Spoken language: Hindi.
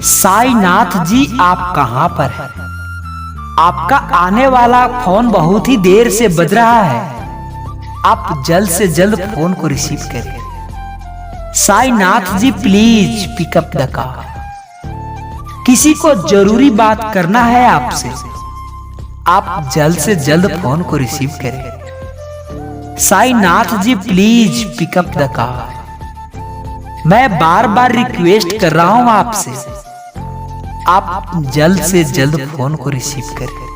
साईनाथ जी, आप कहां पर हैं? आपका आने वाला फोन बहुत ही देर से बज रहा है। आप जल्द से जल्द फोन को रिसीव करें। Sainath ji, please pick up the call. किसी को जरूरी बात करना है आपसे। आप जल्द से जल्द फोन को रिसीव करें। Sainath ji, please pick up the call. मैं बार बार रिक्वेस्ट कर रहा हूं आपसे, आप जल्द से जल्द फोन को रिसीव करें।